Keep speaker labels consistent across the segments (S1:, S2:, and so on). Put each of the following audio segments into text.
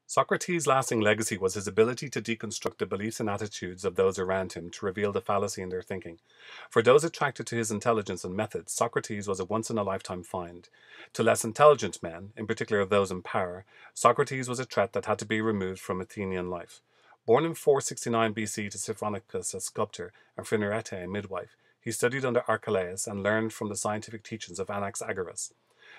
S1: Socrates' lasting legacy was his ability to deconstruct the beliefs and attitudes of those around him to reveal the fallacy in their thinking. For those attracted to his intelligence and methods, Socrates was a once-in-a-lifetime find. To less intelligent men, in particular those in power, Socrates was a threat that had to be removed from Athenian life. Born in 469 BC to Sophonicus, a sculptor, and Phanerete, a midwife, he studied under Archelaus and learned from the scientific teachings of Anaxagoras.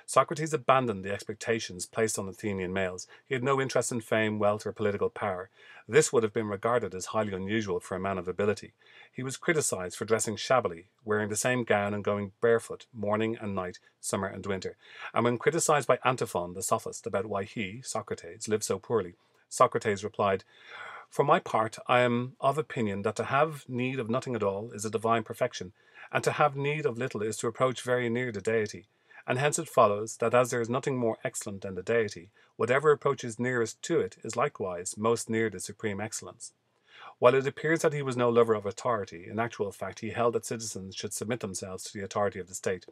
S1: Socrates abandoned the expectations placed on Athenian males. He had no interest in fame, wealth, or political power. This would have been regarded as highly unusual for a man of ability. He was criticized for dressing shabbily, wearing the same gown and going barefoot morning and night, summer and winter. And when criticized by Antiphon, the sophist, about why he, Socrates, lived so poorly, Socrates replied, "For my part, I am of opinion that to have need of nothing at all is a divine perfection, and to have need of little is to approach very near the deity. And hence it follows that as there is nothing more excellent than the deity, whatever approaches nearest to it is likewise most near the supreme excellence." While it appears that he was no lover of authority, in actual fact he held that citizens should submit themselves to the authority of the state.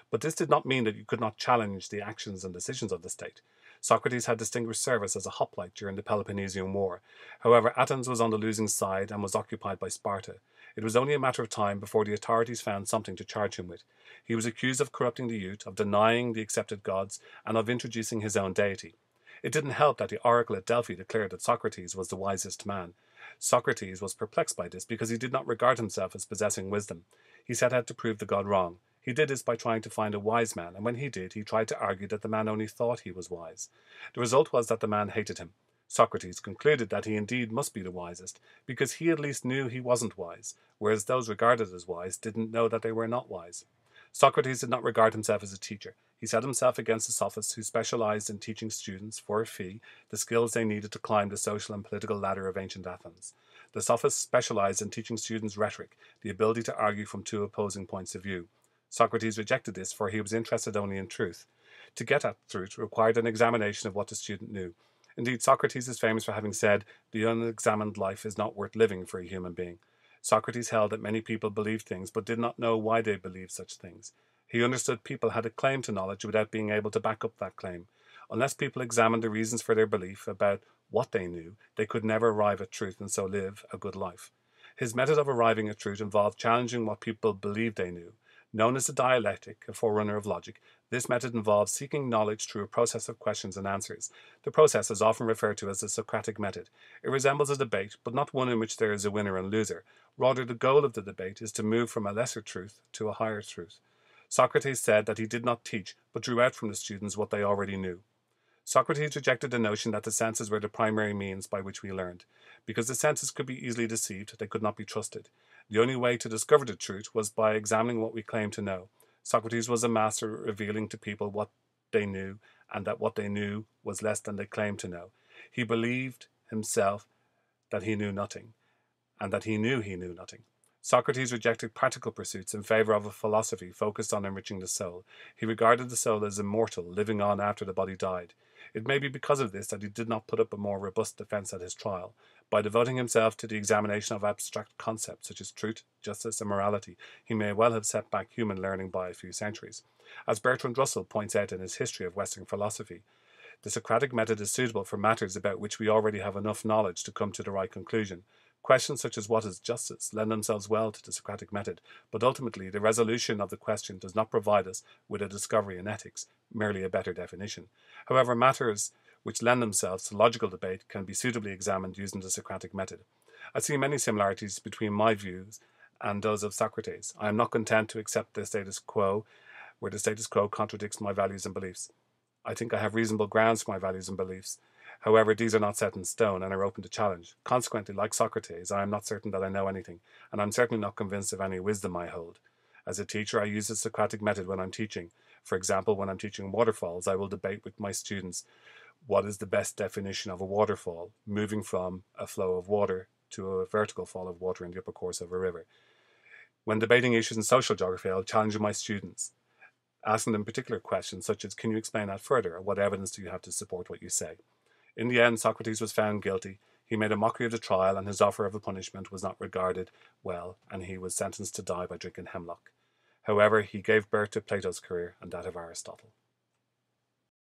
S1: But this did not mean that you could not challenge the actions and decisions of the state. Socrates had distinguished service as a hoplite during the Peloponnesian War. However, Athens was on the losing side and was occupied by Sparta. It was only a matter of time before the authorities found something to charge him with. He was accused of corrupting the youth, of denying the accepted gods, and of introducing his own deity. It didn't help that the oracle at Delphi declared that Socrates was the wisest man. Socrates was perplexed by this because he did not regard himself as possessing wisdom. He set out to prove the god wrong. He did this by trying to find a wise man, and when he did, he tried to argue that the man only thought he was wise. The result was that the man hated him. Socrates concluded that he indeed must be the wisest, because he at least knew he wasn't wise, whereas those regarded as wise didn't know that they were not wise. Socrates did not regard himself as a teacher. He set himself against the sophists who specialized in teaching students, for a fee, the skills they needed to climb the social and political ladder of ancient Athens. The sophists specialized in teaching students rhetoric, the ability to argue from two opposing points of view. Socrates rejected this, for he was interested only in truth. To get at truth required an examination of what the student knew. Indeed, Socrates is famous for having said, "The unexamined life is not worth living for a human being." Socrates held that many people believed things but did not know why they believed such things. He understood people had a claim to knowledge without being able to back up that claim. Unless people examined the reasons for their belief about what they knew, they could never arrive at truth and so live a good life. His method of arriving at truth involved challenging what people believed they knew. Known as the dialectic, a forerunner of logic, this method involves seeking knowledge through a process of questions and answers. The process is often referred to as the Socratic method. It resembles a debate, but not one in which there is a winner and loser. Rather, the goal of the debate is to move from a lesser truth to a higher truth. Socrates said that he did not teach, but drew out from the students what they already knew. Socrates rejected the notion that the senses were the primary means by which we learned. Because the senses could be easily deceived, they could not be trusted. The only way to discover the truth was by examining what we claim to know. Socrates was a master at revealing to people what they knew, and that what they knew was less than they claimed to know. He believed himself that he knew nothing, and that he knew nothing. Socrates rejected practical pursuits in favor of a philosophy focused on enriching the soul. He regarded the soul as immortal, living on after the body died. It may be because of this that he did not put up a more robust defense at his trial. By devoting himself to the examination of abstract concepts such as truth, justice, and morality, he may well have set back human learning by a few centuries. As Bertrand Russell points out in his History of Western Philosophy, the Socratic method is suitable for matters about which we already have enough knowledge to come to the right conclusion. Questions such as what is justice lend themselves well to the Socratic method, but ultimately the resolution of the question does not provide us with a discovery in ethics, merely a better definition. However, matters which lend themselves to logical debate can be suitably examined using the Socratic method. I see many similarities between my views and those of Socrates. I am not content to accept the status quo, where the status quo contradicts my values and beliefs. I think I have reasonable grounds for my values and beliefs. However, these are not set in stone and are open to challenge. Consequently, like Socrates, I am not certain that I know anything, and I'm certainly not convinced of any wisdom I hold. As a teacher, I use the Socratic method when I'm teaching. For example, when I'm teaching waterfalls, I will debate with my students what is the best definition of a waterfall, moving from a flow of water to a vertical fall of water in the upper course of a river. When debating issues in social geography, I'll challenge my students, asking them particular questions such as, can you explain that further, or what evidence do you have to support what you say? In the end, Socrates was found guilty. He made a mockery of the trial, and his offer of a punishment was not regarded well, and he was sentenced to die by drinking hemlock. However, he gave birth to Plato's career and that of Aristotle.